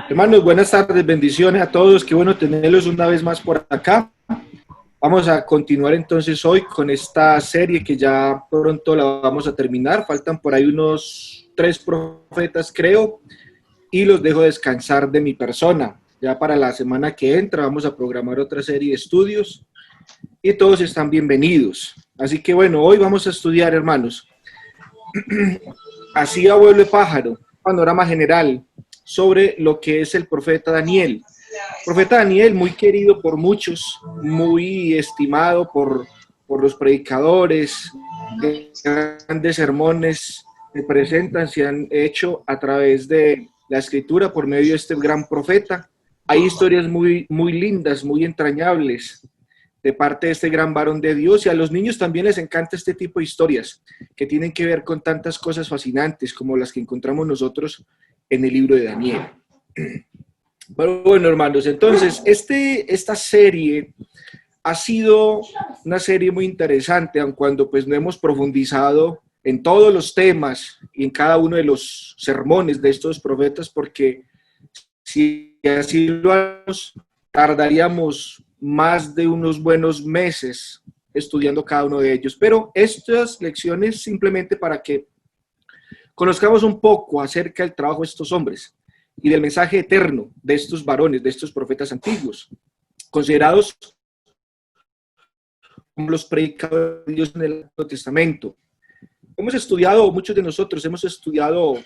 Hermanos, buenas tardes, bendiciones a todos, qué bueno tenerlos una vez más por acá. Vamos a continuar entonces hoy con esta serie que ya pronto la vamos a terminar. Faltan por ahí unos 3 profetas, creo, y los dejo descansar de mi persona. Ya para la semana que entra vamos a programar otra serie de estudios y todos están bienvenidos. Así que bueno, hoy vamos a estudiar, hermanos, así a vuelo de pájaro, panorama general sobre lo que es el profeta Daniel. Profeta Daniel, muy querido por muchos, muy estimado por los predicadores, grandes sermones que presentan, se han hecho a través de la escritura por medio de este gran profeta. Hay historias muy lindas, muy entrañables de parte de este gran varón de Dios, y a los niños también les encanta este tipo de historias que tienen que ver con tantas cosas fascinantes como las que encontramos nosotros en el libro de Daniel. Bueno, hermanos, entonces esta serie ha sido una serie muy interesante, aun cuando pues no hemos profundizado en todos los temas y en cada uno de los sermones de estos profetas, porque si así lo hacemos, tardaríamos más de unos buenos meses estudiando cada uno de ellos. Pero estas lecciones simplemente para que conozcamos un poco acerca del trabajo de estos hombres y del mensaje eterno de estos varones, de estos profetas antiguos, considerados como los predicadores de Dios en el Antiguo Testamento. Hemos estudiado, muchos de nosotros hemos estudiado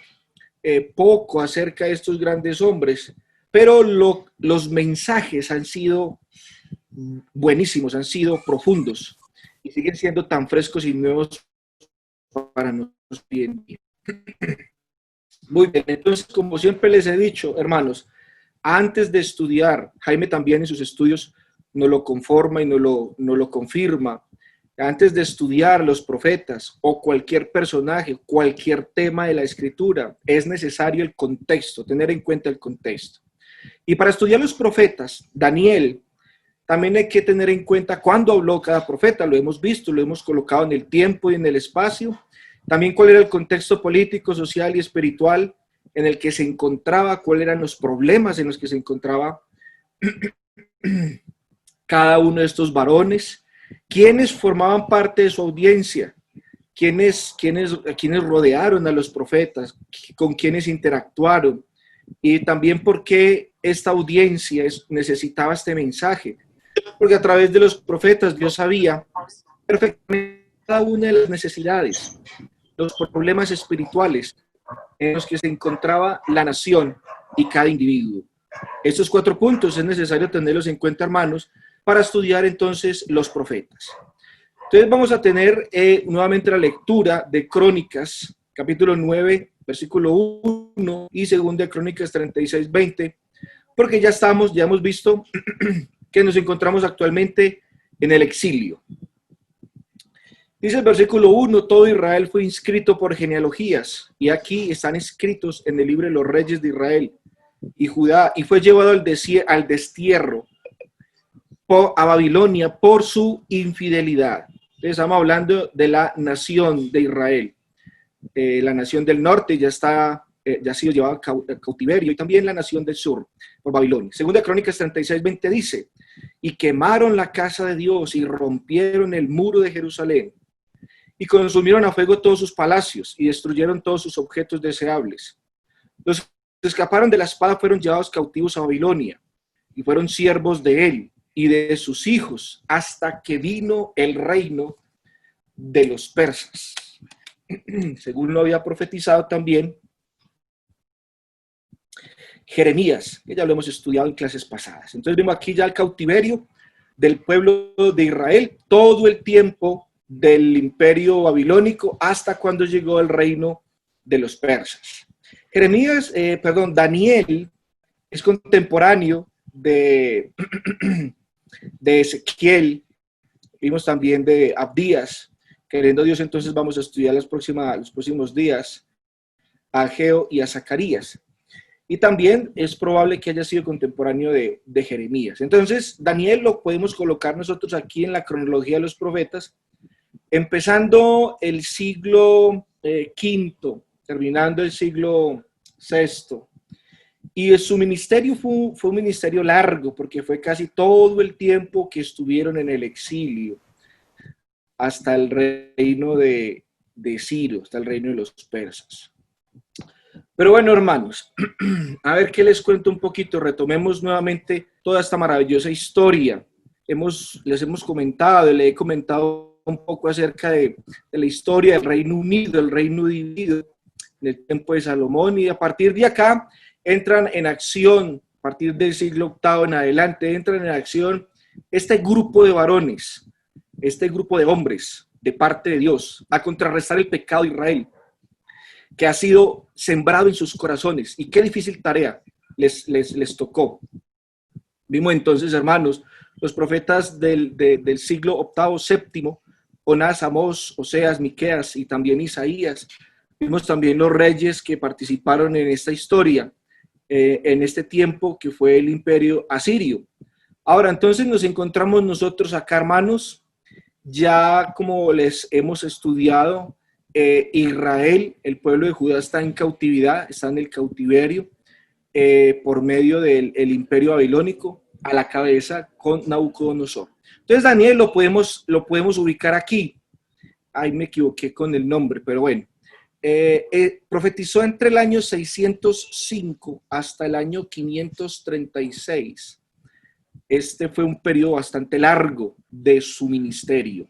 poco acerca de estos grandes hombres, pero los mensajes han sido buenísimos, han sido profundos y siguen siendo tan frescos y nuevos para nosotros hoy en día. Muy bien, entonces, como siempre les he dicho, hermanos, antes de estudiar, Jaime también en sus estudios nos lo conforma y nos lo confirma, antes de estudiar los profetas o cualquier personaje, cualquier tema de la escritura, es necesario el contexto, tener en cuenta el contexto. Y para estudiar los profetas, Daniel, también hay que tener en cuenta cuándo habló cada profeta, lo hemos visto, lo hemos colocado en el tiempo y en el espacio. También cuál era el contexto político, social y espiritual en el que se encontraba, cuáles eran los problemas en los que se encontraba cada uno de estos varones, quiénes formaban parte de su audiencia, quiénes rodearon a los profetas, con quiénes interactuaron, y también por qué esta audiencia necesitaba este mensaje. Porque a través de los profetas Dios sabía perfectamente cada una de las necesidades, los problemas espirituales en los que se encontraba la nación y cada individuo. Estos 4 puntos es necesario tenerlos en cuenta, hermanos, para estudiar entonces los profetas. Entonces vamos a tener nuevamente la lectura de Crónicas, capítulo 9, versículo 1 y 2 de Crónicas 36, 20, porque ya hemos visto que nos encontramos actualmente en el exilio. Dice el versículo 1, todo Israel fue inscrito por genealogías, y aquí están escritos en el libro de los reyes de Israel y Judá, y fue llevado al destierro a Babilonia por su infidelidad. Entonces estamos hablando de la nación de Israel. La nación del norte ya ha sido llevada a cautiverio, y también la nación del sur por Babilonia. Segunda Crónicas 36, 20 dice, y quemaron la casa de Dios y rompieron el muro de Jerusalén y consumieron a fuego todos sus palacios y destruyeron todos sus objetos deseables. Los que escaparon de la espada fueron llevados cautivos a Babilonia y fueron siervos de él y de sus hijos hasta que vino el reino de los persas. Según lo había profetizado también Jeremías, que ya lo hemos estudiado en clases pasadas. Entonces vemos aquí ya el cautiverio del pueblo de Israel, todo el tiempo del imperio babilónico hasta cuando llegó el reino de los persas. Daniel es contemporáneo de Ezequiel, vimos también de Abdías. Queriendo Dios, entonces vamos a estudiar los próximos días a Ageo y a Zacarías. Y también es probable que haya sido contemporáneo de Jeremías. Entonces, Daniel lo podemos colocar nosotros aquí en la cronología de los profetas, empezando el siglo V, terminando el siglo VI, Y su ministerio fue un ministerio largo, porque fue casi todo el tiempo que estuvieron en el exilio, hasta el reino de Ciro, hasta el reino de los persas. Pero bueno, hermanos, a ver qué les cuento un poquito. Retomemos nuevamente toda esta maravillosa historia. Les hemos comentado, le he comentado un poco acerca de la historia del Reino Unido, el Reino dividido en el tiempo de Salomón, y a partir de acá entran en acción, a partir del siglo VIII en adelante, entran en acción este grupo de varones, este grupo de hombres de parte de Dios, a contrarrestar el pecado de Israel, que ha sido sembrado en sus corazones. Y qué difícil tarea les tocó. Vimos entonces, hermanos, los profetas del siglo VIII, VII, Jonás, Amós, Oseas, Miqueas y también Isaías. Vimos también los reyes que participaron en esta historia, en este tiempo que fue el imperio asirio. Ahora, entonces nos encontramos nosotros acá, hermanos, ya como les hemos estudiado, Israel, el pueblo de Judá está en cautividad, está en el cautiverio por medio del imperio babilónico, a la cabeza con Nabucodonosor. Entonces Daniel lo podemos ubicar aquí. Ahí me equivoqué con el nombre, pero bueno. Profetizó entre el año 605 hasta el año 536. Este fue un periodo bastante largo de su ministerio.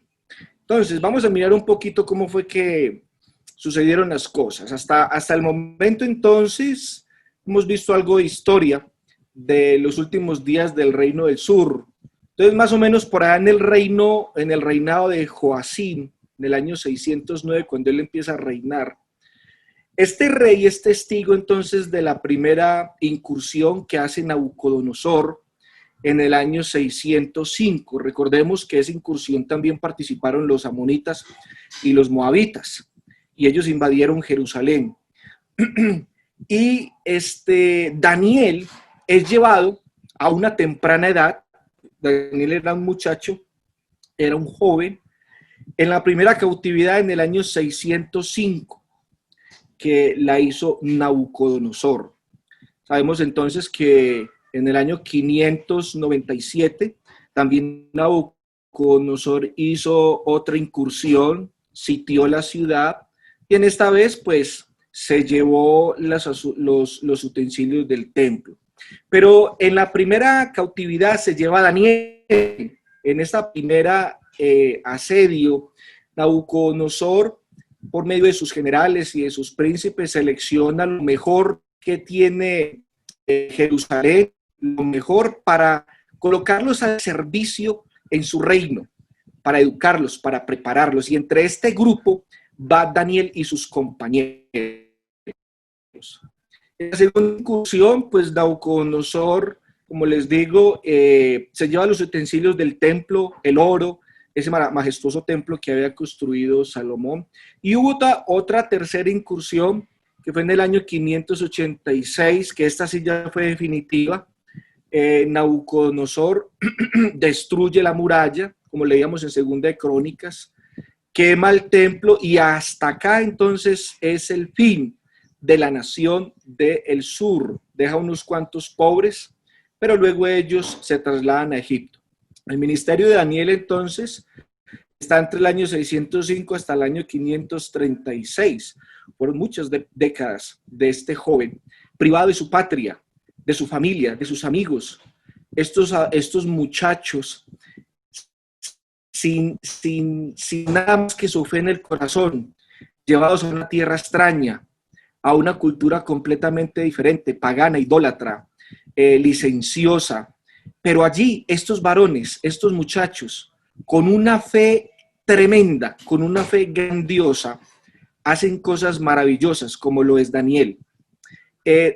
Entonces, vamos a mirar un poquito cómo fue que sucedieron las cosas. Hasta el momento, entonces, hemos visto algo de historia de los últimos días del Reino del Sur. Entonces, más o menos por allá en el reinado de Joacim, en el año 609, cuando él empieza a reinar, este rey es testigo entonces de la primera incursión que hace Nabucodonosor en el año 605. Recordemos que esa incursión también participaron los amonitas y los moabitas, y ellos invadieron Jerusalén. Y Daniel es llevado a una temprana edad. Daniel era un muchacho, era un joven, en la primera cautividad en el año 605, que la hizo Nabucodonosor. Sabemos entonces que en el año 597 también Nabucodonosor hizo otra incursión, sitió la ciudad, y en esta vez pues se llevó los utensilios del templo. Pero en la primera cautividad se lleva a Daniel. En esta primera asedio, Nabucodonosor, por medio de sus generales y de sus príncipes, selecciona lo mejor que tiene Jerusalén, lo mejor para colocarlos al servicio en su reino, para educarlos, para prepararlos. Y entre este grupo va Daniel y sus compañeros. En la segunda incursión, pues Nabucodonosor, como les digo, se lleva los utensilios del templo, el oro, ese majestuoso templo que había construido Salomón. Y hubo otra tercera incursión, que fue en el año 586, que esta sí ya fue definitiva. Nabucodonosor destruye la muralla, como leíamos en Segunda de Crónicas, quema el templo, y hasta acá entonces es el fin de la nación del sur. Deja unos cuantos pobres, pero luego ellos se trasladan a Egipto. El ministerio de Daniel entonces está entre el año 605 hasta el año 536. Fueron muchas décadas de este joven, privado de su patria, de su familia, de sus amigos. Estos muchachos sin nada más que su fe en el corazón, llevados a una tierra extraña, a una cultura completamente diferente, pagana, idólatra, licenciosa. Pero allí estos varones, estos muchachos, con una fe tremenda, con una fe grandiosa, hacen cosas maravillosas, como lo es Daniel.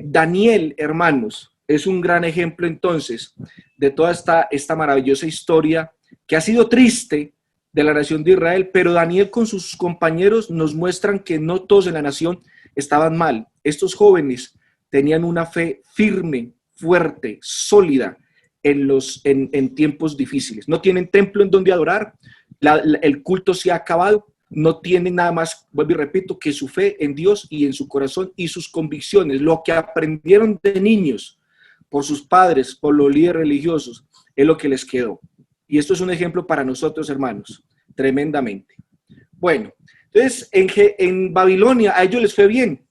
Daniel, hermanos, es un gran ejemplo entonces de toda esta maravillosa historia que ha sido triste de la nación de Israel, pero Daniel con sus compañeros nos muestran que no todos en la nación estaban mal. Estos jóvenes tenían una fe firme, fuerte, sólida en tiempos difíciles. No tienen templo en donde adorar, el culto se ha acabado, no tienen nada más, vuelvo y repito, que su fe en Dios y en su corazón y sus convicciones, lo que aprendieron de niños por sus padres, por los líderes religiosos, es lo que les quedó. Y esto es un ejemplo para nosotros, hermanos, tremendamente. Bueno, entonces en Babilonia a ellos les fue bien,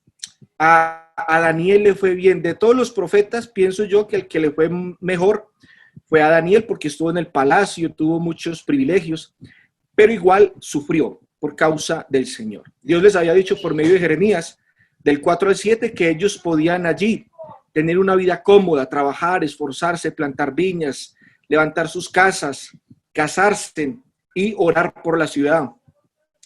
a Daniel le fue bien. De todos los profetas, pienso yo que el que le fue mejor fue a Daniel porque estuvo en el palacio, tuvo muchos privilegios, pero igual sufrió por causa del Señor. Dios les había dicho por medio de Jeremías, del 4 al 7, que ellos podían allí tener una vida cómoda, trabajar, esforzarse, plantar viñas, levantar sus casas, casarse y orar por la ciudad,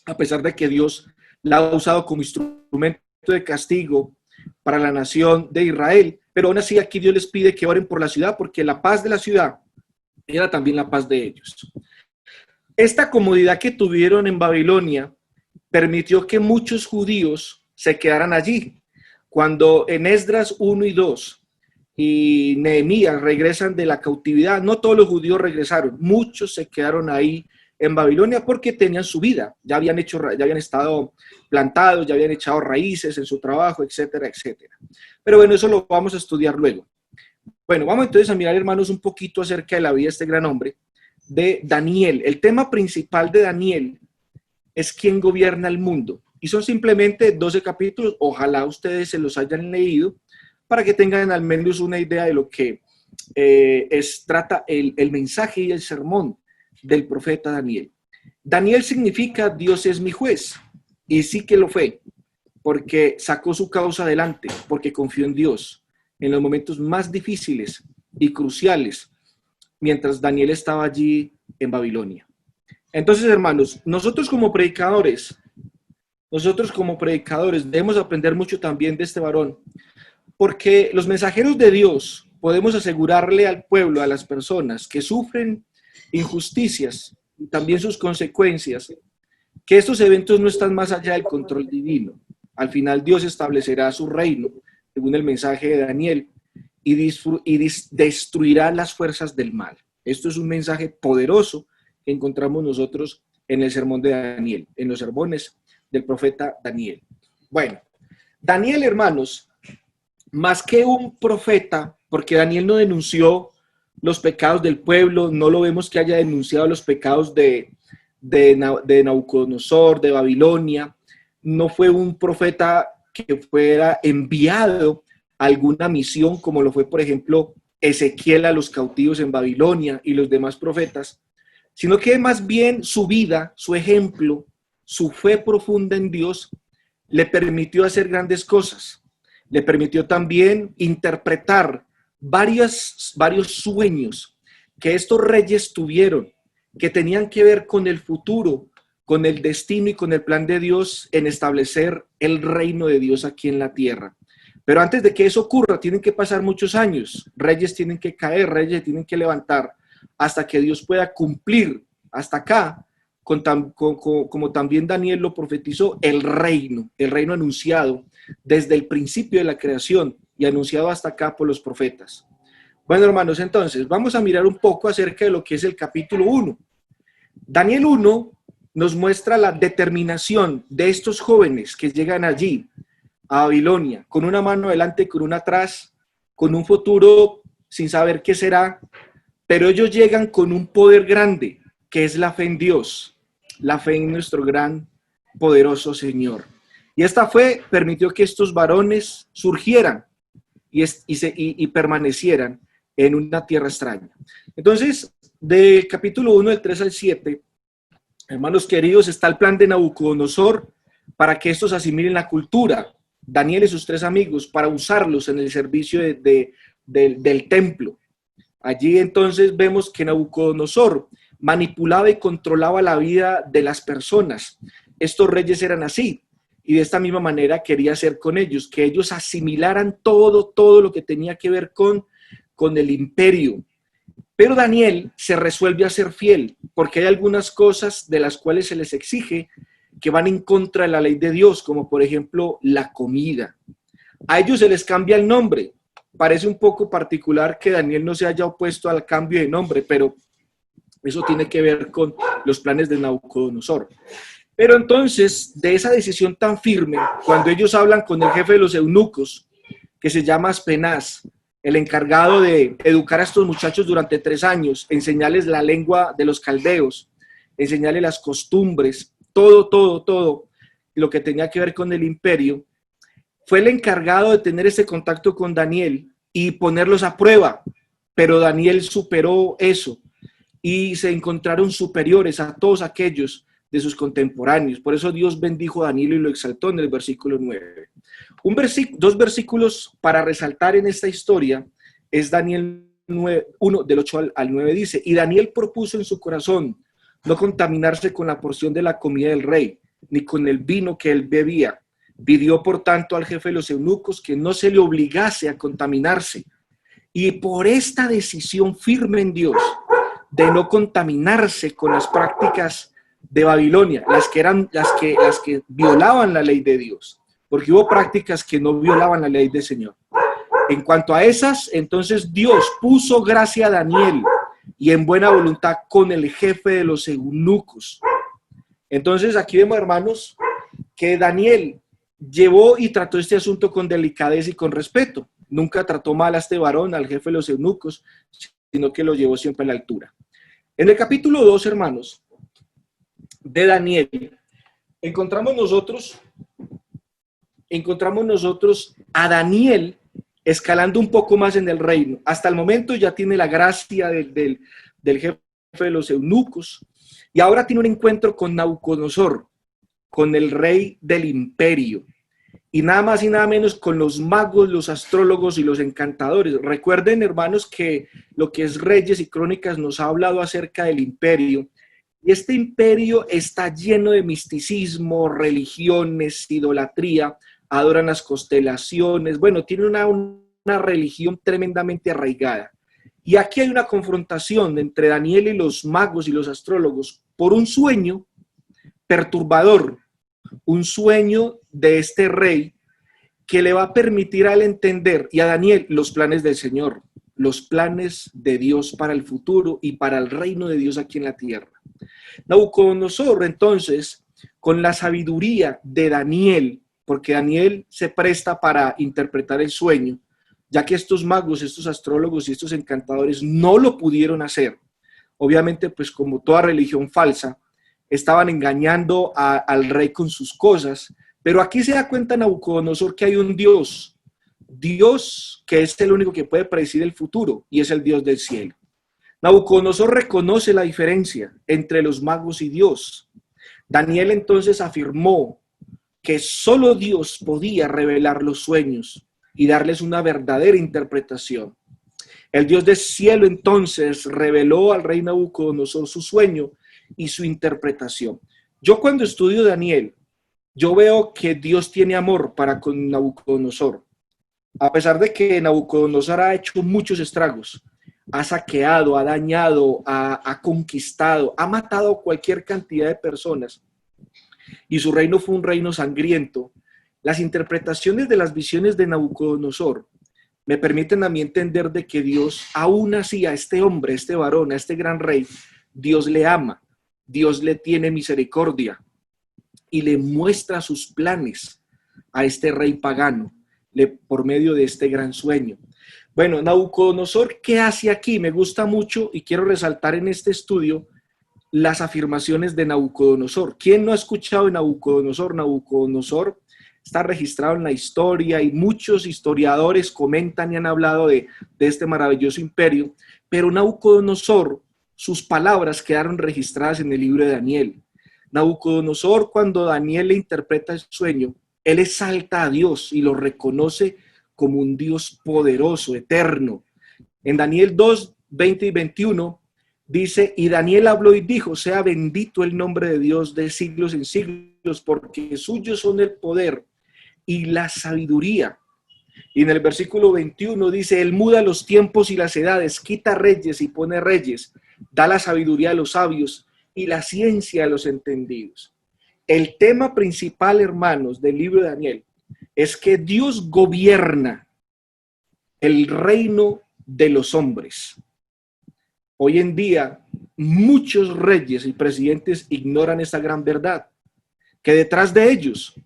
a pesar de que Dios la ha usado como instrumento de castigo para la nación de Israel. Pero aún así aquí Dios les pide que oren por la ciudad, porque la paz de la ciudad era también la paz de ellos. Esta comodidad que tuvieron en Babilonia permitió que muchos judíos se quedaran allí. Cuando en Esdras 1 y 2 y Nehemías regresan de la cautividad, no todos los judíos regresaron, muchos se quedaron ahí en Babilonia porque tenían su vida, ya habían estado plantados, ya habían echado raíces en su trabajo, etcétera, etcétera. Pero bueno, eso lo vamos a estudiar luego. Bueno, vamos entonces a mirar, hermanos, un poquito acerca de la vida de este gran hombre, de Daniel. El tema principal de Daniel es quién gobierna el mundo. Y son simplemente 12 capítulos, ojalá ustedes se los hayan leído, para que tengan al menos una idea de lo que trata el mensaje y el sermón del profeta Daniel. Daniel significa Dios es mi juez, y sí que lo fue, porque sacó su causa adelante, porque confió en Dios en los momentos más difíciles y cruciales, mientras Daniel estaba allí en Babilonia. Entonces, hermanos, nosotros como predicadores debemos aprender mucho también de este varón, porque los mensajeros de Dios podemos asegurarle al pueblo, a las personas que sufren injusticias y también sus consecuencias, que estos eventos no están más allá del control divino. Al final Dios establecerá su reino, según el mensaje de Daniel, y destruirá las fuerzas del mal. Esto es un mensaje poderoso que encontramos nosotros en el sermón de Daniel, en los sermones del profeta Daniel. Bueno, Daniel, hermanos, más que un profeta, porque Daniel no denunció los pecados del pueblo, no lo vemos que haya denunciado los pecados de Nabucodonosor, de Babilonia, no fue un profeta que fuera enviado a alguna misión, como lo fue, por ejemplo, Ezequiel a los cautivos en Babilonia y los demás profetas, sino que más bien su vida, su ejemplo, su fe profunda en Dios, le permitió hacer grandes cosas. Le permitió también interpretar varios sueños que estos reyes tuvieron, que tenían que ver con el futuro, con el destino y con el plan de Dios en establecer el reino de Dios aquí en la tierra. Pero antes de que eso ocurra, tienen que pasar muchos años. Reyes tienen que caer, reyes tienen que levantar, hasta que Dios pueda cumplir hasta acá, como también Daniel lo profetizó, el reino anunciado desde el principio de la creación y anunciado hasta acá por los profetas. Bueno, hermanos, entonces vamos a mirar un poco acerca de lo que es el capítulo 1. Daniel 1 nos muestra la determinación de estos jóvenes que llegan allí a Babilonia, con una mano adelante y con una atrás, con un futuro sin saber qué será, pero ellos llegan con un poder grande, que es la fe en Dios, la fe en nuestro gran, poderoso Señor. Y esta fe permitió que estos varones surgieran y permanecieran en una tierra extraña. Entonces, del capítulo 1, del 3 al 7, hermanos queridos, está el plan de Nabucodonosor para que estos asimilen la cultura, Daniel y sus 3 amigos, para usarlos en el servicio del templo. Allí entonces vemos que Nabucodonosor manipulaba y controlaba la vida de las personas. Estos reyes eran así, y de esta misma manera quería hacer con ellos, que ellos asimilaran todo lo que tenía que ver con el imperio. Pero Daniel se resuelve a ser fiel, porque hay algunas cosas de las cuales se les exige que van en contra de la ley de Dios, como por ejemplo la comida. A ellos se les cambia el nombre. Parece un poco particular que Daniel no se haya opuesto al cambio de nombre, pero eso tiene que ver con los planes de Nabucodonosor. Pero entonces, de esa decisión tan firme, cuando ellos hablan con el jefe de los eunucos, que se llama Aspenaz, el encargado de educar a estos muchachos durante 3 años, enseñarles la lengua de los caldeos, enseñarles las costumbres, todo lo que tenía que ver con el imperio, fue el encargado de tener ese contacto con Daniel y ponerlos a prueba, pero Daniel superó eso y se encontraron superiores a todos aquellos de sus contemporáneos. Por eso Dios bendijo a Daniel y lo exaltó en el versículo 9. Dos versículos para resaltar en esta historia es Daniel 9, 1 del 8 al 9 dice, y Daniel propuso en su corazón no contaminarse con la porción de la comida del rey, ni con el vino que él bebía. Pidió por tanto al jefe de los eunucos que no se le obligase a contaminarse. Y por esta decisión firme en Dios de no contaminarse con las prácticas de Babilonia, las que violaban la ley de Dios, porque hubo prácticas que no violaban la ley del Señor. En cuanto a esas, entonces Dios puso gracia a Daniel y en buena voluntad con el jefe de los eunucos. Entonces aquí vemos, hermanos, que Daniel llevó y trató este asunto con delicadeza y con respeto. Nunca trató mal a este varón, al jefe de los eunucos, sino que lo llevó siempre a la altura. En el capítulo 2, hermanos, de Daniel, encontramos nosotros a Daniel escalando un poco más en el reino. Hasta el momento ya tiene la gracia del jefe de los eunucos y ahora tiene un encuentro con Nabucodonosor, con el rey del imperio, y nada más y nada menos con los magos, los astrólogos y los encantadores. Recuerden, hermanos, que lo que es Reyes y Crónicas nos ha hablado acerca del imperio, y este imperio está lleno de misticismo, religiones, idolatría, adoran las constelaciones, bueno, tiene una religión tremendamente arraigada. Y aquí hay una confrontación entre Daniel y los magos y los astrólogos por un sueño perturbador, un sueño de este rey que le va a permitir a él entender, y a Daniel, los planes del Señor, los planes de Dios para el futuro y para el reino de Dios aquí en la tierra. Nabucodonosor, entonces, con la sabiduría de Daniel, porque Daniel se presta para interpretar el sueño, ya que estos magos, estos astrólogos y estos encantadores no lo pudieron hacer. Obviamente, pues como toda religión falsa, estaban engañando al rey con sus cosas, pero aquí se da cuenta Nabucodonosor que hay un Dios que es el único que puede predecir el futuro y es el Dios del cielo. Nabucodonosor reconoce la diferencia entre los magos y Dios. Daniel entonces afirmó que solo Dios podía revelar los sueños y darles una verdadera interpretación. El Dios del cielo entonces reveló al rey Nabucodonosor su sueño y su interpretación. Yo cuando estudio Daniel, yo veo que Dios tiene amor para con Nabucodonosor. A pesar de que Nabucodonosor ha hecho muchos estragos, ha saqueado, ha dañado, ha conquistado, ha matado cualquier cantidad de personas y su reino fue un reino sangriento, las interpretaciones de las visiones de Nabucodonosor me permiten a mí entender de que Dios aún así a este hombre, a este varón, a este gran rey, Dios le ama, Dios le tiene misericordia y le muestra sus planes a este rey pagano por medio de este gran sueño. Bueno, Nabucodonosor, ¿qué hace aquí? Me gusta mucho y quiero resaltar en este estudio las afirmaciones de Nabucodonosor. ¿Quién no ha escuchado de Nabucodonosor? Nabucodonosor está registrado en la historia y muchos historiadores comentan y han hablado de este maravilloso imperio, pero Nabucodonosor, sus palabras quedaron registradas en el libro de Daniel. Nabucodonosor, cuando Daniel le interpreta el sueño, él exalta a Dios y lo reconoce como un Dios poderoso, eterno. En Daniel 2, 20 y 21 dice, y Daniel habló y dijo, sea bendito el nombre de Dios de siglos en siglos, porque suyos son el poder y la sabiduría. Y en el versículo 21 dice, él muda los tiempos y las edades, quita reyes y pone reyes, da la sabiduría a los sabios y la ciencia a los entendidos. El tema principal, hermanos, del libro de Daniel es que Dios gobierna el reino de los hombres. Hoy en día, muchos reyes y presidentes ignoran esta gran verdad. que detrás de ellos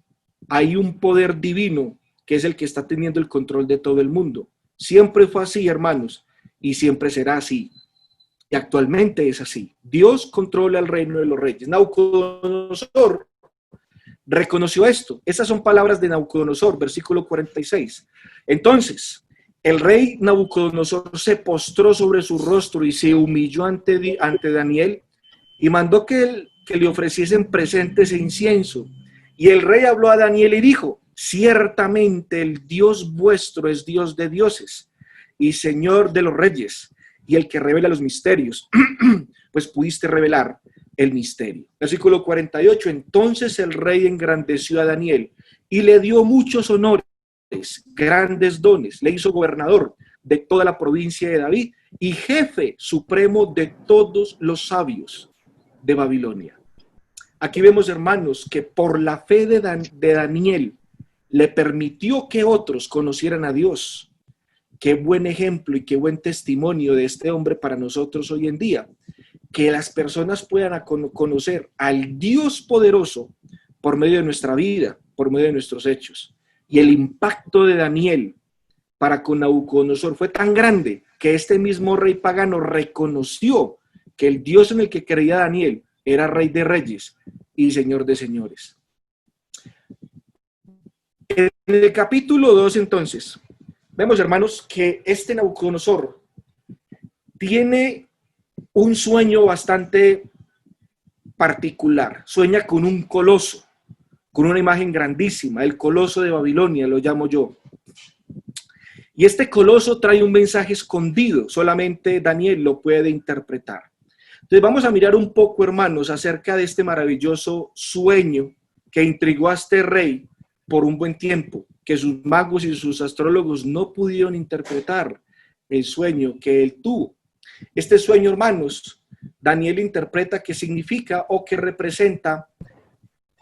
hay un poder divino que es el que está teniendo el control de todo el mundo. Siempre fue así, hermanos, y siempre será así. Y actualmente es así. Dios controla el reino de los reyes. Nabucodonosor reconoció esto. Esas son palabras de Nabucodonosor, versículo 46. Entonces, el rey Nabucodonosor se postró sobre su rostro y se humilló ante Daniel y mandó que le ofreciesen presentes e incienso. Y el rey habló a Daniel y dijo: ciertamente el Dios vuestro es Dios de dioses y Señor de los reyes, y el que revela los misterios, pues pudiste revelar el misterio. Versículo 48, entonces el rey engrandeció a Daniel y le dio muchos honores, grandes dones, le hizo gobernador de toda la provincia de David y jefe supremo de todos los sabios de Babilonia. Aquí vemos, hermanos, que por la fe de Daniel le permitió que otros conocieran a Dios. Qué buen ejemplo y qué buen testimonio de este hombre para nosotros hoy en día. Que las personas puedan conocer al Dios poderoso por medio de nuestra vida, por medio de nuestros hechos. Y el impacto de Daniel para con Nabucodonosor fue tan grande que este mismo rey pagano reconoció que el Dios en el que creía Daniel era rey de reyes y señor de señores. En el capítulo 2, entonces, vemos, hermanos, que este Nabucodonosor tiene un sueño bastante particular. Sueña con un coloso, con una imagen grandísima, el coloso de Babilonia, lo llamo yo. Y este coloso trae un mensaje escondido, solamente Daniel lo puede interpretar. Entonces vamos a mirar un poco, hermanos, acerca de este maravilloso sueño que intrigó a este rey por un buen tiempo, que sus magos y sus astrólogos no pudieron interpretar el sueño que él tuvo. Este sueño, hermanos, Daniel interpreta que significa o que representa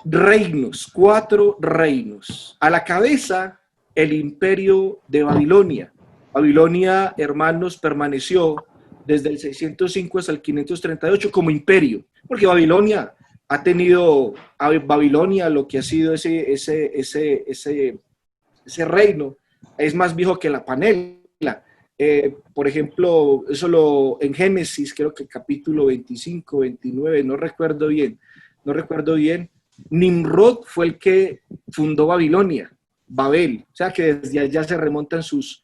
reinos, 4 reinos. A la cabeza, el imperio de Babilonia. Babilonia, hermanos, permaneció desde el 605 hasta el 538 como imperio, porque Babilonia ha tenido, a Babilonia lo que ha sido ese reino, es más viejo que la panela. Por ejemplo, en Génesis, creo que capítulo 25, 29, no recuerdo bien, Nimrod fue el que fundó Babilonia, Babel, o sea que desde allá se remontan sus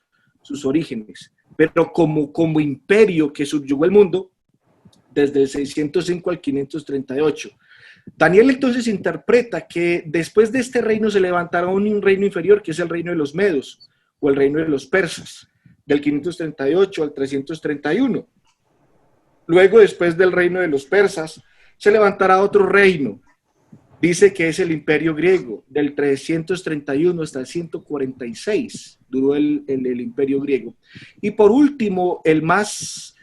orígenes, pero como imperio que subyugó el mundo desde el 605 al 538. Daniel entonces interpreta que después de este reino se levantará un reino inferior, que es el reino de los medos o el reino de los persas, del 538 al 331. Luego, después del reino de los persas, se levantará otro reino. Dice que es el imperio griego, del 331 hasta el 146, duró el imperio griego. Y por último, el más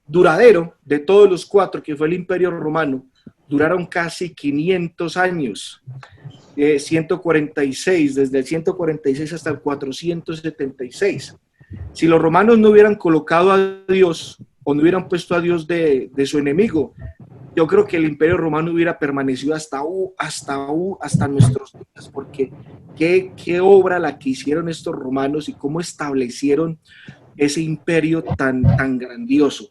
duradero de todos los 4, que fue el imperio romano, duraron casi 500 años, 146, desde el 146 hasta el 476. Si los romanos no hubieran colocado a Dios o no hubieran puesto a Dios de su enemigo, yo creo que el imperio romano hubiera permanecido hasta nuestros días, porque qué obra la que hicieron estos romanos y cómo establecieron ese imperio tan grandioso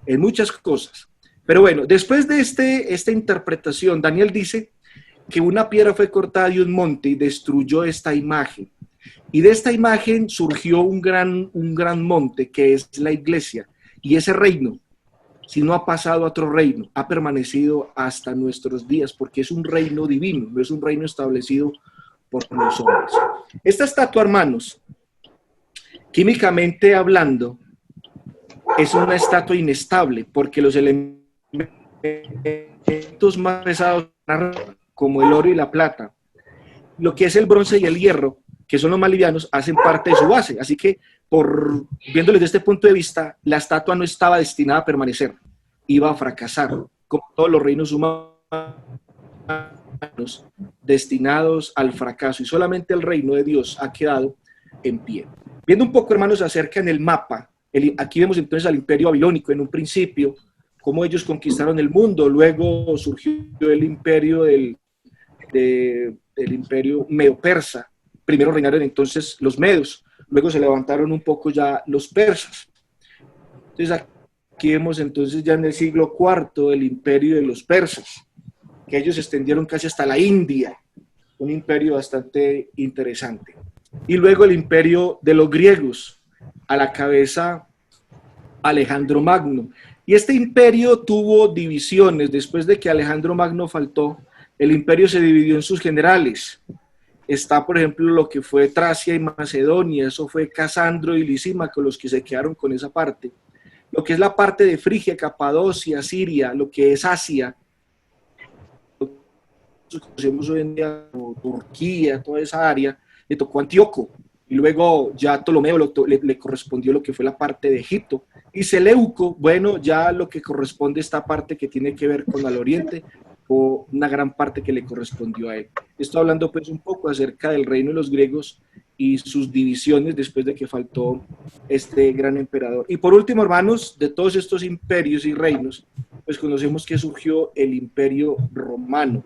en muchas cosas. Pero bueno, después de esta interpretación, Daniel dice que una piedra fue cortada de un monte y destruyó esta imagen. Y de esta imagen surgió un gran monte que es la iglesia. Y ese reino, si no ha pasado a otro reino, ha permanecido hasta nuestros días, porque es un reino divino, no es un reino establecido por los hombres. Esta estatua, hermanos, químicamente hablando, es una estatua inestable, porque los elementos más pesados, como el oro y la plata, lo que es el bronce y el hierro, que son los más livianos, hacen parte de su base. Así que, viéndolo desde este punto de vista, la estatua no estaba destinada a permanecer, iba a fracasar, como todos los reinos humanos destinados al fracaso, y solamente el reino de Dios ha quedado en pie. Viendo un poco, hermanos, acerca en el mapa, aquí vemos entonces al imperio babilónico en un principio, cómo ellos conquistaron el mundo, luego surgió el imperio del del imperio medo-persa. Primero reinaron entonces los medos, luego se levantaron un poco ya los persas. Entonces aquí vemos entonces ya en el siglo IV el imperio de los persas, que ellos se extendieron casi hasta la India, un imperio bastante interesante. Y luego el imperio de los griegos, a la cabeza Alejandro Magno. Y este imperio tuvo divisiones. Después de que Alejandro Magno faltó, el imperio se dividió en sus generales. Está, por ejemplo, lo que fue Tracia y Macedonia, eso fue Casandro y Lisímaco los que se quedaron con esa parte. Lo que es la parte de Frigia, Capadocia, Siria, lo que es Asia, lo que conocemos hoy en día como Turquía, toda esa área, le tocó a Antíoco. Y luego ya a Ptolomeo le correspondió lo que fue la parte de Egipto. Y Seleuco, bueno, ya lo que corresponde a esta parte que tiene que ver con el oriente, o una gran parte que le correspondió a él. Estoy hablando pues un poco acerca del reino de los griegos y sus divisiones después de que faltó este gran emperador. Y por último, hermanos, de todos estos imperios y reinos, pues conocemos que surgió el imperio romano,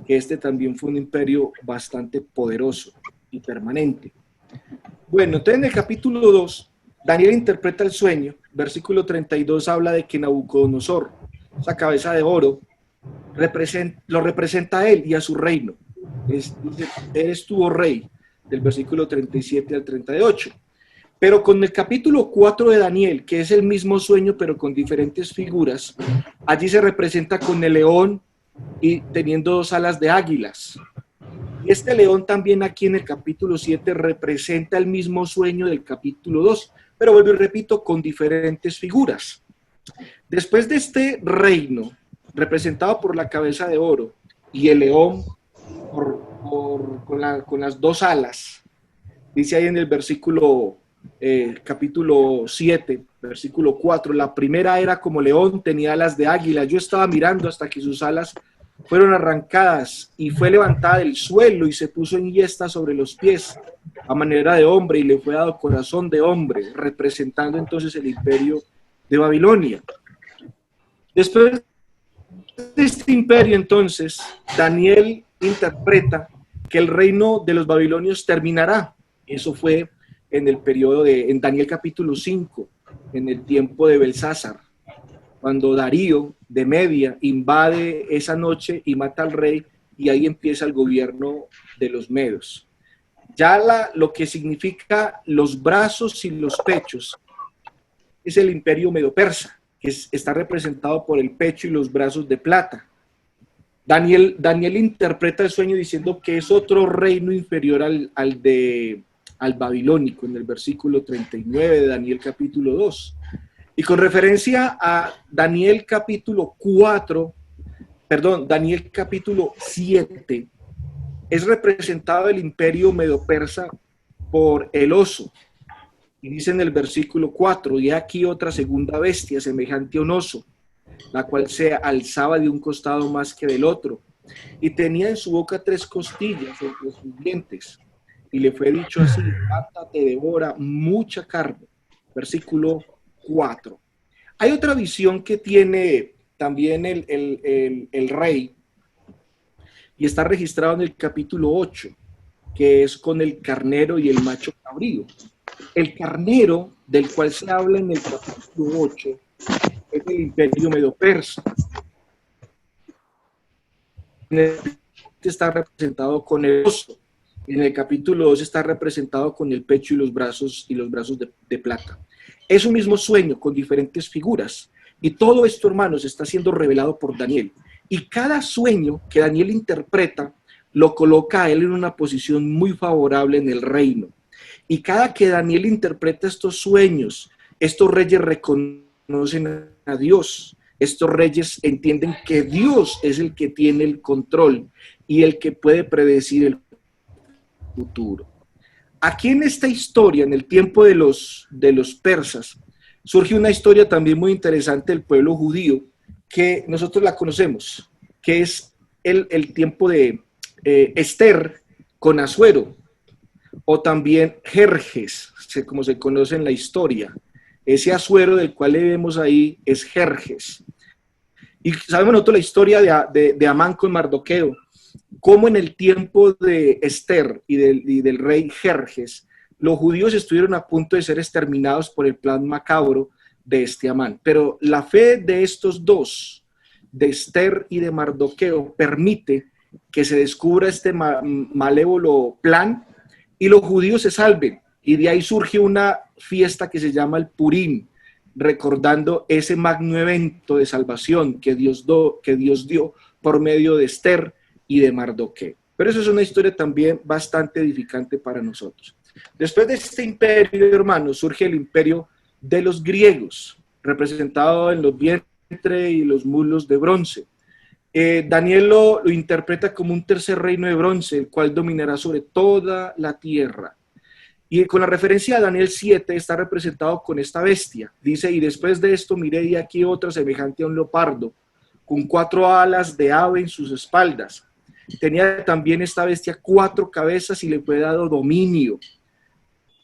que este también fue un imperio bastante poderoso y permanente. Bueno, entonces en el capítulo 2, Daniel interpreta el sueño. Versículo 32 habla de que Nabucodonosor, esa cabeza de oro, lo representa a él y a su reino. Dice, eres tu rey, del versículo 37 al 38. Pero con el capítulo 4 de Daniel, que es el mismo sueño, pero con diferentes figuras, allí se representa con el león y teniendo dos alas de águilas. Y este león también aquí en el capítulo 7 representa el mismo sueño del capítulo 2, pero vuelvo y repito, con diferentes figuras. Después de este reino, representado por la cabeza de oro y el león con las dos alas, dice ahí en el versículo capítulo 7, versículo 4, la primera era como león, tenía alas de águila. Yo estaba mirando hasta que sus alas fueron arrancadas y fue levantada del suelo y se puso en hiesta sobre los pies a manera de hombre y le fue dado corazón de hombre, representando entonces el imperio de Babilonia. Después de este imperio entonces, Daniel interpreta que el reino de los babilonios terminará. Eso fue en el periodo en Daniel capítulo 5, en el tiempo de Belsásar, cuando Darío de Media invade esa noche y mata al rey, y ahí empieza el gobierno de los medos. Ya lo que significa los brazos y los pechos es el imperio medo-persa, que está representado por el pecho y los brazos de plata. Daniel interpreta el sueño diciendo que es otro reino inferior al babilónico, en el versículo 39 de Daniel capítulo 2. Y con referencia a Daniel capítulo 7, es representado el imperio medo-persa por el oso. Y dice en el versículo 4, y aquí otra segunda bestia semejante a un oso, la cual se alzaba de un costado más que del otro, y tenía en su boca 3 costillas entre sus dientes, y le fue dicho así, anda, te devora mucha carne. Versículo 4. Hay otra visión que tiene también el rey, y está registrado en el capítulo 8, que es con el carnero y el macho cabrío. El carnero del cual se habla en el capítulo 8 es el imperio medo-persa. Está representado con el oso. En el capítulo 2 está representado con el pecho y los brazos de plata. Es un mismo sueño con diferentes figuras. Y todo esto, hermanos, está siendo revelado por Daniel. Y cada sueño que Daniel interpreta lo coloca a él en una posición muy favorable en el reino. Y cada que Daniel interpreta estos sueños, estos reyes reconocen a Dios. Estos reyes entienden que Dios es el que tiene el control y el que puede predecir el futuro. Aquí en esta historia, en el tiempo de los persas, surge una historia también muy interesante del pueblo judío, que nosotros la conocemos, que es el tiempo de Esther con Asuero, o también Jerjes, como se conoce en la historia. Ese Asuero del cual le vemos ahí es Jerjes. Y sabemos nosotros la historia de Amán con Mardoqueo, cómo en el tiempo de Esther y del rey Jerjes, los judíos estuvieron a punto de ser exterminados por el plan macabro de este Amán. Pero la fe de estos dos, de Esther y de Mardoqueo, permite que se descubra este malévolo plan y los judíos se salven. Y de ahí surge una fiesta que se llama el Purim, recordando ese magno evento de salvación que Dios dio por medio de Esther y de Mardoqueo. Pero eso es una historia también bastante edificante para nosotros. Después de este imperio, hermanos, surge el imperio de los griegos, representado en los vientres y los muslos de bronce. Daniel lo interpreta como un tercer reino de bronce, el cual dominará sobre toda la tierra. Y con la referencia a Daniel 7 está representado con esta bestia. Dice, y después de esto miré y aquí otra semejante a un leopardo, con 4 alas de ave en sus espaldas. Tenía también esta bestia 4 cabezas y le fue dado dominio.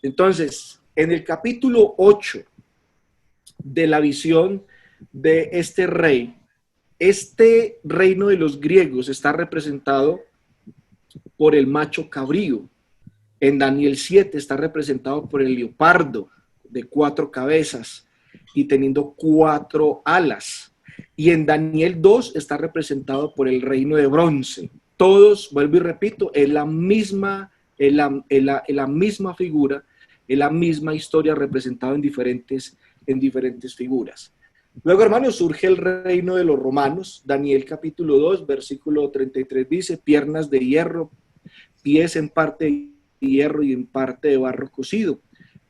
Entonces, en el capítulo 8 de la visión de este rey, este reino de los griegos está representado por el macho cabrío. En Daniel 7 está representado por el leopardo de 4 cabezas y teniendo 4 alas. Y en Daniel 2 está representado por el reino de bronce. Todos, vuelvo y repito, es la misma figura, es la misma historia representada en diferentes figuras. Luego, hermanos, surge el reino de los romanos. Daniel capítulo 2, versículo 33 dice, piernas de hierro, pies en parte de hierro y en parte de barro cocido.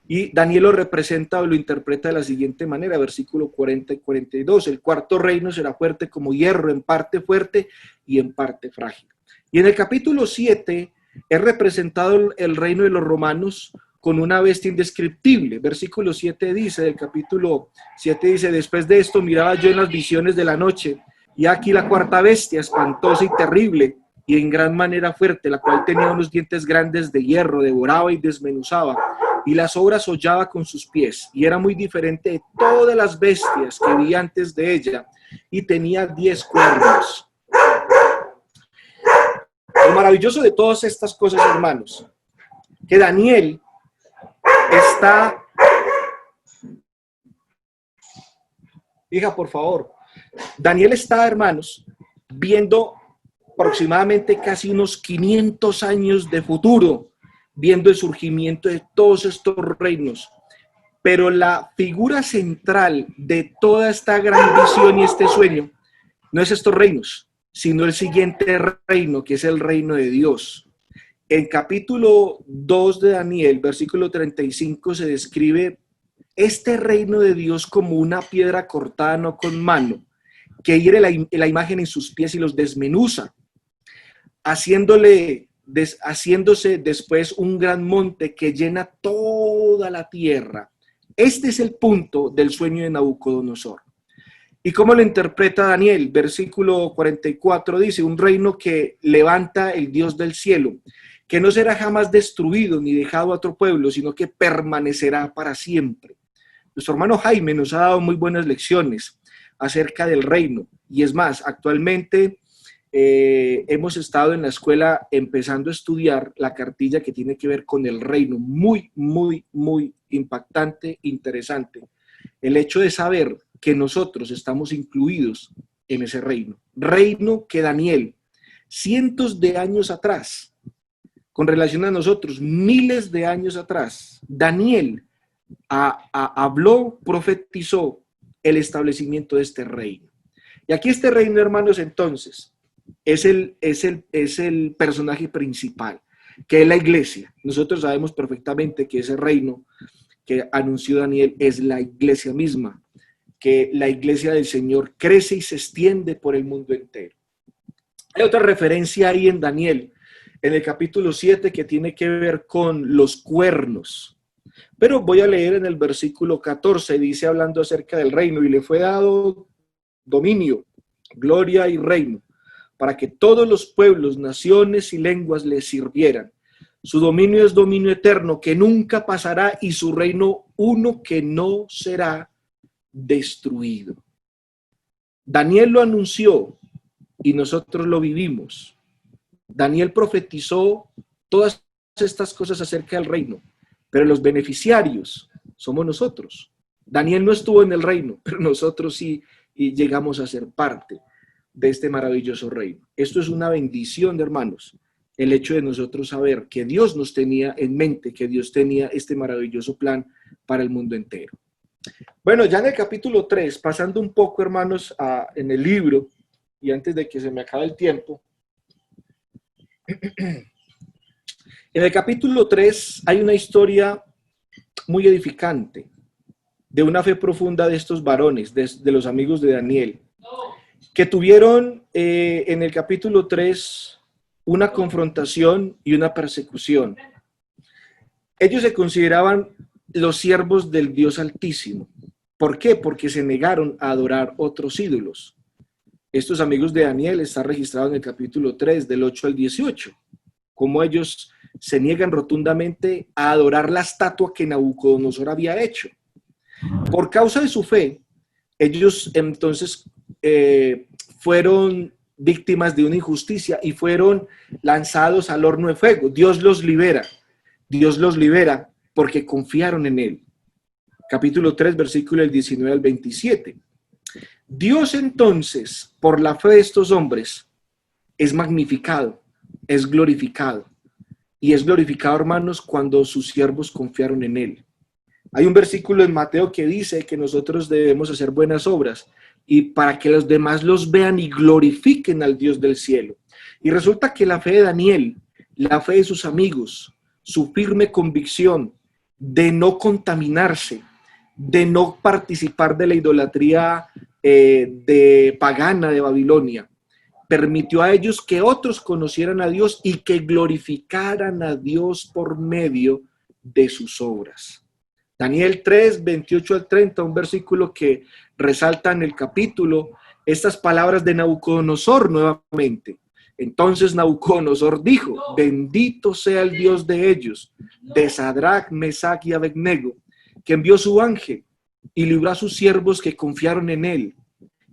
Y Daniel lo representa o lo interpreta de la siguiente manera, versículo 40 y 42. El cuarto reino será fuerte como hierro, en parte fuerte y en parte frágil. Y en el capítulo 7 es representado el reino de los romanos con una bestia indescriptible. Versículo 7 dice, del capítulo 7 dice, después de esto miraba yo en las visiones de la noche, y aquí la cuarta bestia, espantosa y terrible, y en gran manera fuerte, la cual tenía unos dientes grandes de hierro, devoraba y desmenuzaba, y las obras hollaba con sus pies, y era muy diferente de todas las bestias que vi antes de ella, y tenía 10 cuernos. Lo maravilloso de todas estas cosas, hermanos, que Daniel está... Hija, por favor. Daniel está, hermanos, viendo aproximadamente casi unos 500 años de futuro, viendo el surgimiento de todos estos reinos. Pero la figura central de toda esta gran visión y este sueño no es estos reinos, sino el siguiente reino, que es el reino de Dios. En capítulo 2 de Daniel, versículo 35, se describe este reino de Dios como una piedra cortada no con mano, que hiere la imagen en sus pies y los desmenuza, haciéndose después un gran monte que llena toda la tierra. Este es el punto del sueño de Nabucodonosor. ¿Y cómo lo interpreta Daniel? Versículo 44 dice, un reino que levanta el Dios del cielo, que no será jamás destruido ni dejado a otro pueblo, sino que permanecerá para siempre. Nuestro hermano Jaime nos ha dado muy buenas lecciones acerca del reino. Y es más, actualmente hemos estado en la escuela empezando a estudiar la cartilla que tiene que ver con el reino. Muy, muy, muy impactante, interesante. El hecho de saber que nosotros estamos incluidos en ese reino. Reino que Daniel, cientos de años atrás, con relación a nosotros, miles de años atrás, Daniel habló, profetizó el establecimiento de este reino. Y aquí este reino, hermanos, entonces, es el personaje principal, que es la iglesia. Nosotros sabemos perfectamente que ese reino que anunció Daniel es la iglesia misma, que la iglesia del Señor crece y se extiende por el mundo entero. Hay otra referencia ahí en Daniel, en el capítulo 7, que tiene que ver con los cuernos. Pero voy a leer en el versículo 14, dice hablando acerca del reino, y le fue dado dominio, gloria y reino, para que todos los pueblos, naciones y lenguas le sirvieran. Su dominio es dominio eterno, que nunca pasará, y su reino uno que no será destruido. Daniel lo anunció y nosotros lo vivimos. Daniel profetizó todas estas cosas acerca del reino, pero los beneficiarios somos nosotros. Daniel no estuvo en el reino, pero nosotros sí y llegamos a ser parte de este maravilloso reino. Esto es una bendición, hermanos, el hecho de nosotros saber que Dios nos tenía en mente, que Dios tenía este maravilloso plan para el mundo entero. Bueno, ya en el capítulo 3, pasando un poco, hermanos, en el libro, y antes de que se me acabe el tiempo, en el capítulo 3 hay una historia muy edificante de una fe profunda de estos varones, de los amigos de Daniel, que tuvieron en el capítulo 3 una confrontación y una persecución. Ellos se consideraban los siervos del Dios Altísimo. ¿Por qué? Porque se negaron a adorar otros ídolos. Estos amigos de Daniel están registrados en el capítulo 3, del 8 al 18, como ellos se niegan rotundamente a adorar la estatua que Nabucodonosor había hecho. Por causa de su fe, ellos entonces fueron víctimas de una injusticia y fueron lanzados al horno de fuego. Dios los libera porque confiaron en él. Capítulo 3, versículo del 19 al 27. Dios entonces, por la fe de estos hombres, es magnificado, es glorificado. Y es glorificado, hermanos, cuando sus siervos confiaron en él. Hay un versículo en Mateo que dice que nosotros debemos hacer buenas obras y para que los demás los vean y glorifiquen al Dios del cielo. Y resulta que la fe de Daniel, la fe de sus amigos, su firme convicción de no contaminarse, de no participar de la idolatría de pagana de Babilonia, permitió a ellos que otros conocieran a Dios y que glorificaran a Dios por medio de sus obras. Daniel 3, 28 al 30, un versículo que resalta en el capítulo estas palabras de Nabucodonosor nuevamente. Entonces Nabucodonosor dijo: bendito sea el Dios de ellos, de Sadrach, Mesach y Abednego, que envió su ángel y libró a sus siervos que confiaron en él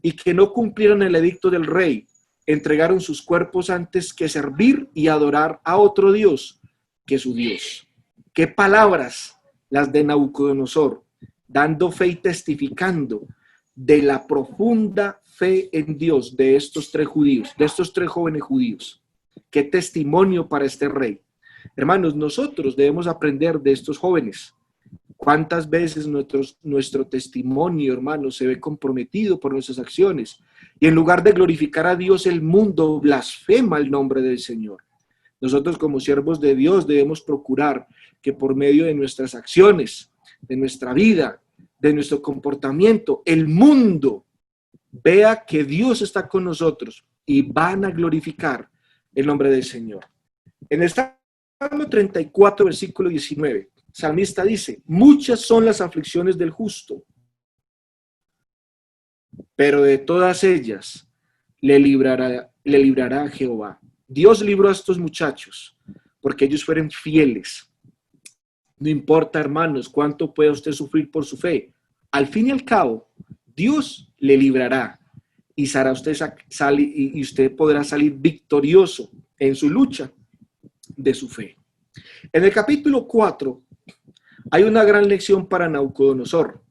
y que no cumplieron el edicto del rey. Entregaron sus cuerpos antes que servir y adorar a otro Dios que su Dios. ¿Qué palabras las de Nabucodonosor? Dando fe y testificando de la profunda fe en Dios de estos tres judíos, de estos tres jóvenes judíos. Qué testimonio para este rey. Hermanos, nosotros debemos aprender de estos jóvenes. ¿Cuántas veces nuestro testimonio, hermanos, se ve comprometido por nuestras acciones? Y en lugar de glorificar a Dios, el mundo blasfema el nombre del Señor. Nosotros como siervos de Dios debemos procurar que por medio de nuestras acciones, de nuestra vida, de nuestro comportamiento, el mundo vea que Dios está con nosotros y van a glorificar el nombre del Señor. En el Salmo 34, versículo 19, el salmista dice: muchas son las aflicciones del justo, pero de todas ellas le librará Jehová. Dios libró a estos muchachos porque ellos fueron fieles. No importa, hermanos, cuánto pueda usted sufrir por su fe. Al fin y al cabo, Dios le librará y usted podrá salir victorioso en su lucha de su fe. En el capítulo 4 hay una gran lección para Nabucodonosor.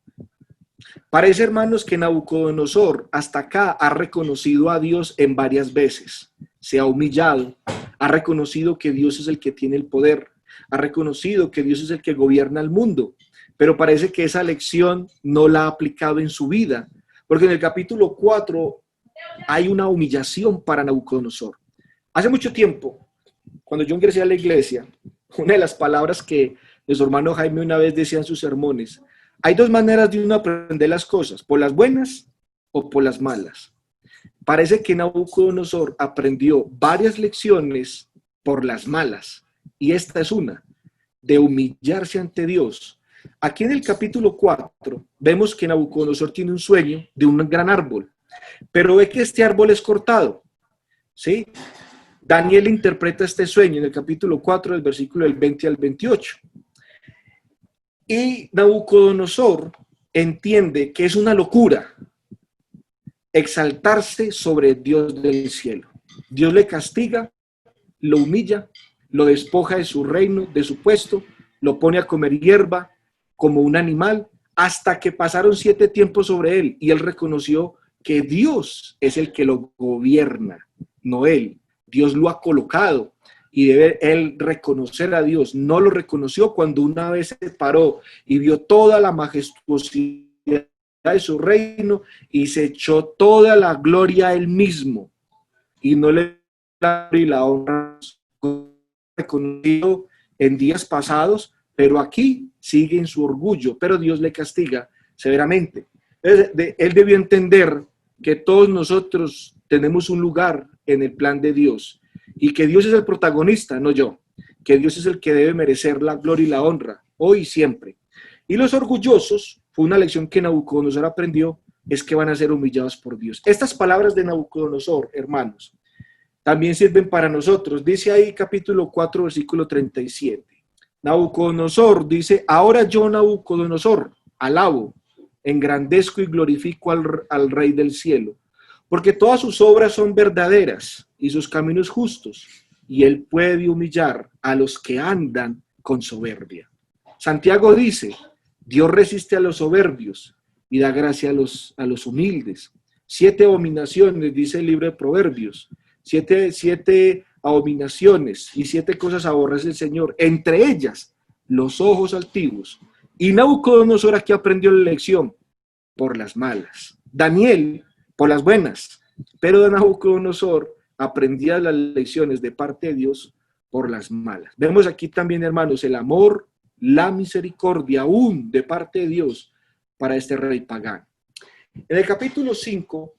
Parece, hermanos, que Nabucodonosor hasta acá ha reconocido a Dios en varias veces. Se ha humillado, ha reconocido que Dios es el que tiene el poder, ha reconocido que Dios es el que gobierna el mundo, pero parece que esa lección no la ha aplicado en su vida, porque en el capítulo 4 hay una humillación para Nabucodonosor. Hace mucho tiempo, cuando yo ingresé a la iglesia, una de las palabras que nuestro hermano Jaime una vez decía en sus sermones: hay dos maneras de uno aprender las cosas, por las buenas o por las malas. Parece que Nabucodonosor aprendió varias lecciones por las malas, y esta es una, de humillarse ante Dios. Aquí en el capítulo 4 vemos que Nabucodonosor tiene un sueño de un gran árbol, pero ve que este árbol es cortado, ¿sí? Daniel interpreta este sueño en el capítulo 4 del versículo del 20 al 28. Y Nabucodonosor entiende que es una locura exaltarse sobre Dios del cielo. Dios le castiga lo humilla, lo despoja de su reino, de su puesto, lo pone a comer hierba como un animal, hasta que pasaron 7 tiempos sobre él y él reconoció que Dios es el que lo gobierna, no él. Dios lo ha colocado y debe él reconocer a Dios. No lo reconoció cuando una vez se paró y vio toda la majestuosidad de su reino y se echó toda la gloria a él mismo y no le y la honra reconocido en días pasados, pero aquí sigue en su orgullo, pero Dios le castiga severamente. Él debió entender que todos nosotros tenemos un lugar en el plan de Dios y que Dios es el protagonista, no yo, que Dios es el que debe merecer la gloria y la honra, hoy y siempre. Y los orgullosos, fue una lección que Nabucodonosor aprendió, es que van a ser humillados por Dios. Estas palabras de Nabucodonosor, hermanos, también sirven para nosotros. Dice ahí capítulo 4, versículo 37. Nabucodonosor dice, ahora yo, Nabucodonosor, alabo, engrandezco y glorifico al Rey del cielo, porque todas sus obras son verdaderas y sus caminos justos, y él puede humillar a los que andan con soberbia. Santiago dice, Dios resiste a los soberbios y da gracia a los humildes. 7 abominaciones, dice el libro de Proverbios, 7 abominaciones y 7 cosas aborrece el Señor, entre ellas los ojos altivos. Y Nabucodonosor aquí aprendió la lección por las malas, Daniel por las buenas, pero Nabucodonosor aprendía las lecciones de parte de Dios por las malas. Vemos aquí también, hermanos, el amor, la misericordia aún de parte de Dios para este rey pagano. En el capítulo 5,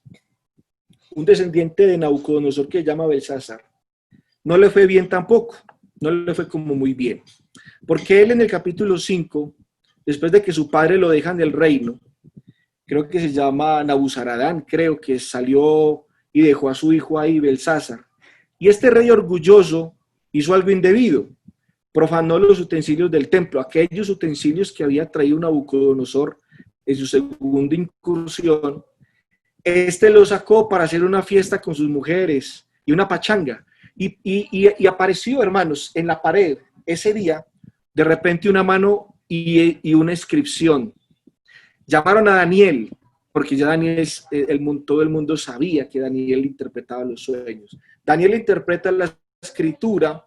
un descendiente de Nabucodonosor que se llama Belsasar, no le fue bien tampoco, no le fue como muy bien, porque él en el capítulo 5, después de que su padre lo dejan del reino, creo que se llama Nabuzaradán, creo que salió y dejó a su hijo ahí, Belsasar, y este rey orgulloso hizo algo indebido, profanó los utensilios del templo, aquellos utensilios que había traído Nabucodonosor en su segunda incursión. Este lo sacó para hacer una fiesta con sus mujeres y una pachanga. Y apareció, hermanos, en la pared ese día, de repente una mano y una inscripción. Llamaron a Daniel, porque ya Daniel, todo el mundo sabía que Daniel interpretaba los sueños. Daniel interpreta la escritura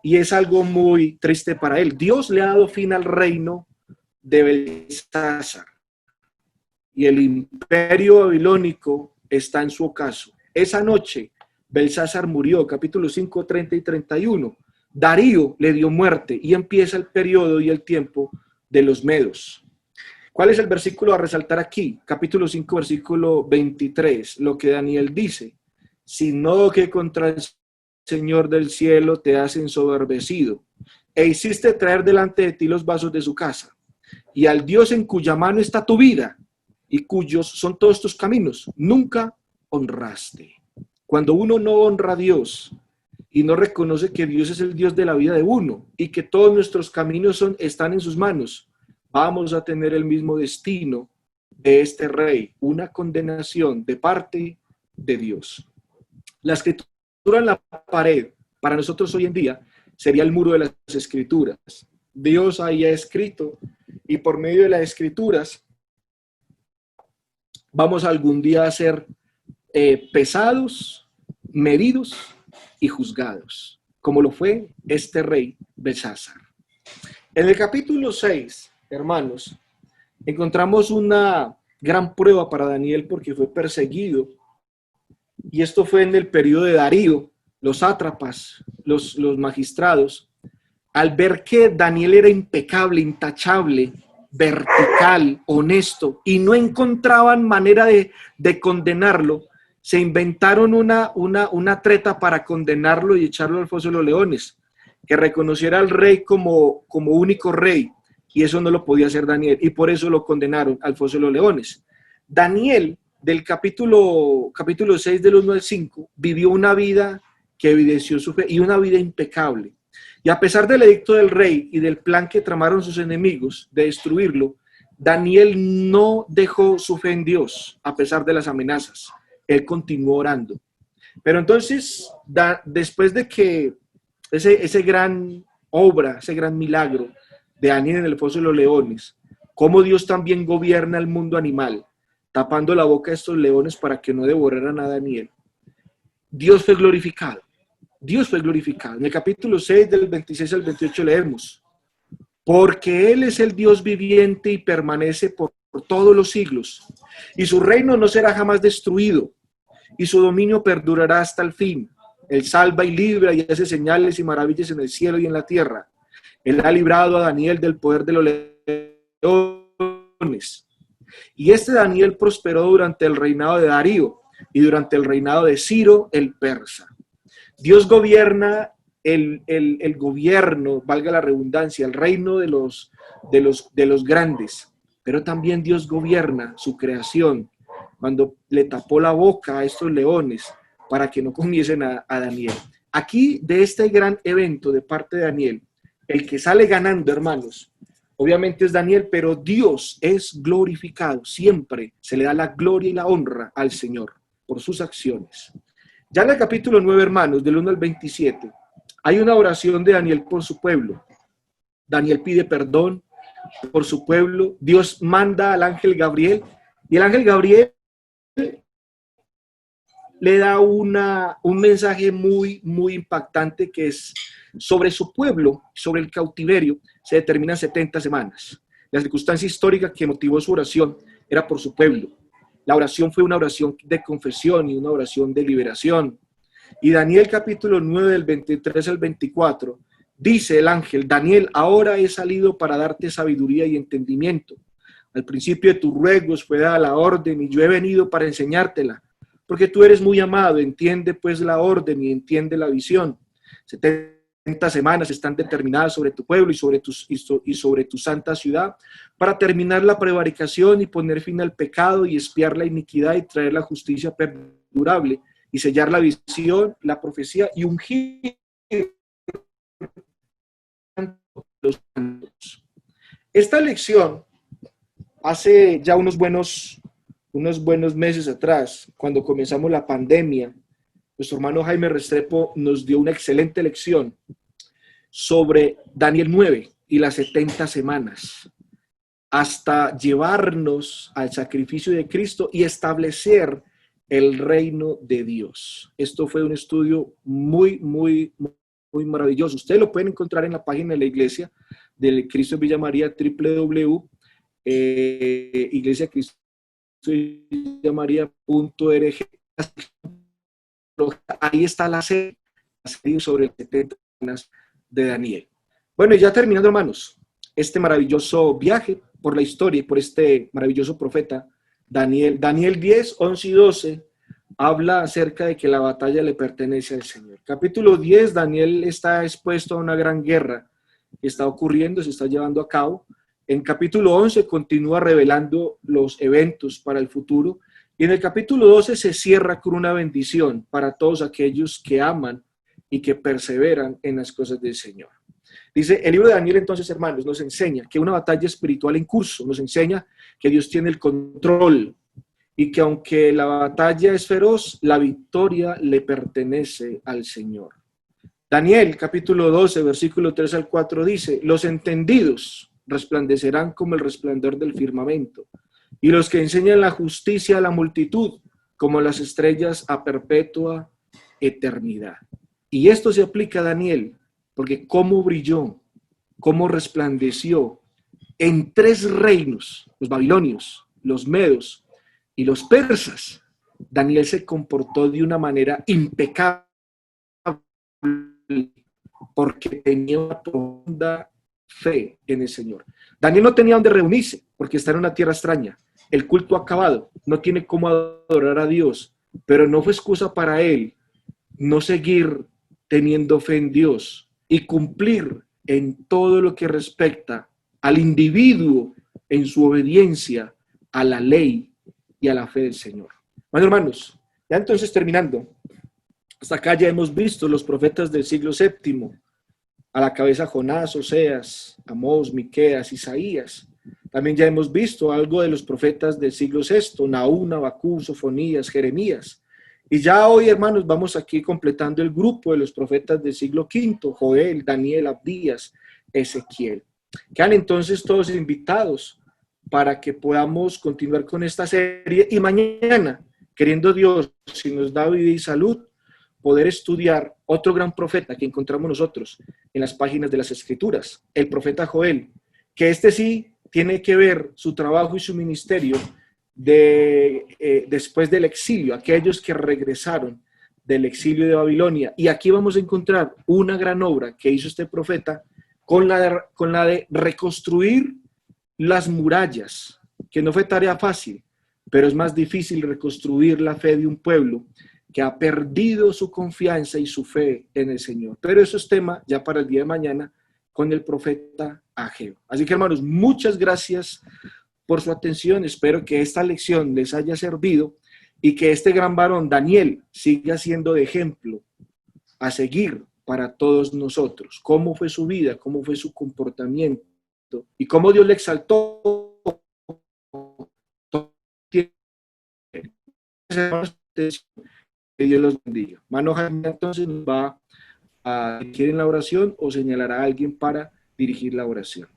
y es algo muy triste para él. Dios le ha dado fin al reino de Belsasar y el imperio babilónico está en su ocaso. Esa noche Belsasar murió, capítulo 5, 30 y 31. Darío le dio muerte y empieza el periodo y el tiempo de los medos. ¿Cuál es el versículo a resaltar aquí? Capítulo 5, versículo 23, lo que Daniel dice, sino que contra el Señor del cielo te has ensoberbecido, e hiciste traer delante de ti los vasos de su casa, y al Dios en cuya mano está tu vida, y cuyos son todos tus caminos, nunca honraste. Cuando uno no honra a Dios y no reconoce que Dios es el Dios de la vida de uno y que todos nuestros caminos están en sus manos, vamos a tener el mismo destino de este rey, una condenación de parte de Dios. La escritura en la pared, para nosotros hoy en día, sería el muro de las escrituras. Dios ahí ha escrito y por medio de las escrituras vamos algún día a ser pesados, medidos y juzgados, como lo fue este rey Belsasar. En el capítulo 6, hermanos, encontramos una gran prueba para Daniel porque fue perseguido. Y esto fue en el periodo de Darío, los sátrapas, los magistrados, al ver que Daniel era impecable, intachable, vertical, honesto, y no encontraban manera de condenarlo, se inventaron una treta para condenarlo y echarlo al foso de los leones, que reconociera al rey como único rey, y eso no lo podía hacer Daniel, y por eso lo condenaron al foso de los leones. Daniel, del capítulo 6 del 1 al 5, vivió una vida que evidenció su fe y una vida impecable. Y a pesar del edicto del rey y del plan que tramaron sus enemigos de destruirlo, Daniel no dejó su fe en Dios a pesar de las amenazas. Él continuó orando. Pero entonces, después de que ese gran obra, ese gran milagro de Daniel en el foso de los leones, cómo Dios también gobierna el mundo animal, tapando la boca de estos leones para que no devoraran a Daniel. Dios fue glorificado. Dios fue glorificado. En el capítulo 6, del 26 al 28 leemos: porque Él es el Dios viviente y permanece por todos los siglos, y su reino no será jamás destruido, y su dominio perdurará hasta el fin. Él salva y libra y hace señales y maravillas en el cielo y en la tierra. Él ha librado a Daniel del poder de los leones. Y este Daniel prosperó durante el reinado de Darío y durante el reinado de Ciro el persa. Dios gobierna el gobierno, valga la redundancia, el reino de los grandes, pero también Dios gobierna su creación cuando le tapó la boca a estos leones para que no comiesen a Daniel. Aquí, de este gran evento de parte de Daniel, el que sale ganando, hermanos, obviamente es Daniel, pero Dios es glorificado. Siempre se le da la gloria y la honra al Señor por sus acciones. Ya en el capítulo 9, hermanos, del 1 al 27, hay una oración de Daniel por su pueblo. Daniel pide perdón por su pueblo. Dios manda al ángel Gabriel, y el ángel Gabriel le da un mensaje muy, muy impactante, que es sobre su pueblo, sobre el cautiverio. Se determinan 70 semanas. La circunstancia histórica que motivó su oración era por su pueblo. La oración fue una oración de confesión y una oración de liberación. Y Daniel capítulo 9, del 23 al 24, dice el ángel: Daniel, ahora he salido para darte sabiduría y entendimiento. Al principio de tus ruegos fue dada la orden, y yo he venido para enseñártela, porque tú eres muy amado. Entiende pues la orden y entiende la visión. 70 semanas están determinadas sobre tu pueblo y sobre tu santa ciudad, para terminar la prevaricación y poner fin al pecado y expiar la iniquidad y traer la justicia perdurable y sellar la visión, la profecía y ungir los santos. Esta lección, hace ya unos buenos meses atrás, cuando comenzamos la pandemia, nuestro hermano Jaime Restrepo nos dio una excelente lección sobre Daniel 9 y las 70 semanas, hasta llevarnos al sacrificio de Cristo y establecer el reino de Dios. Esto fue un estudio muy, muy, muy maravilloso. Ustedes lo pueden encontrar en la página de la iglesia del Cristo en Villa María, www.iglesiacristovillamariaorg. Ahí está la serie sobre las 70 semanas de Daniel. Bueno, y ya terminando, hermanos, este maravilloso viaje por la historia y por este maravilloso profeta Daniel. Daniel 10, 11 y 12 habla acerca de que la batalla le pertenece al Señor. Capítulo 10, Daniel está expuesto a una gran guerra que está ocurriendo, se está llevando a cabo. En capítulo 11 continúa revelando los eventos para el futuro. Y en el capítulo 12 se cierra con una bendición para todos aquellos que aman y que perseveran en las cosas del Señor. Dice el libro de Daniel, entonces, hermanos, nos enseña que una batalla espiritual en curso, nos enseña que Dios tiene el control y que aunque la batalla es feroz, la victoria le pertenece al Señor. Daniel, capítulo 12, versículo 3 al 4 dice: los entendidos resplandecerán como el resplandor del firmamento, y los que enseñan la justicia a la multitud, como las estrellas a perpetua eternidad. Y esto se aplica a Daniel, porque cómo brilló, cómo resplandeció en 3 reinos, los babilonios, los medos y los persas. Daniel se comportó de una manera impecable, porque tenía una profunda fe en el Señor. Daniel no tenía donde reunirse, porque está en una tierra extraña. El culto ha acabado, no tiene cómo adorar a Dios, pero no fue excusa para él no seguir teniendo fe en Dios y cumplir en todo lo que respecta al individuo en su obediencia a la ley y a la fe del Señor. Bueno, hermanos, ya entonces terminando, hasta acá ya hemos visto los profetas del siglo VII, a la cabeza Jonás, Oseas, Amós, Miqueas, Isaías. También ya hemos visto algo de los profetas del siglo VI, Nahum, Habacuc, Sofonías, Jeremías. Y ya hoy, hermanos, vamos aquí completando el grupo de los profetas del siglo V, Joel, Daniel, Abdías, Ezequiel. Quedan entonces todos invitados para que podamos continuar con esta serie y mañana, queriendo Dios, si nos da vida y salud, poder estudiar otro gran profeta que encontramos nosotros en las páginas de las Escrituras, el profeta Joel, que este sí tiene que ver su trabajo y su ministerio después del exilio, aquellos que regresaron del exilio de Babilonia. Y aquí vamos a encontrar una gran obra que hizo este profeta con la de reconstruir las murallas, que no fue tarea fácil, pero es más difícil reconstruir la fe de un pueblo que ha perdido su confianza y su fe en el Señor. Pero eso es tema ya para el día de mañana con el profeta Ageo. Así que, hermanos, muchas gracias por su atención. Espero que esta lección les haya servido y que este gran varón, Daniel, siga siendo de ejemplo a seguir para todos nosotros. Cómo fue su vida, cómo fue su comportamiento y cómo Dios le exaltó. Que Dios los bendiga. Mano Jaime entonces nos va a dirigir en la oración o señalará a alguien para dirigir la oración.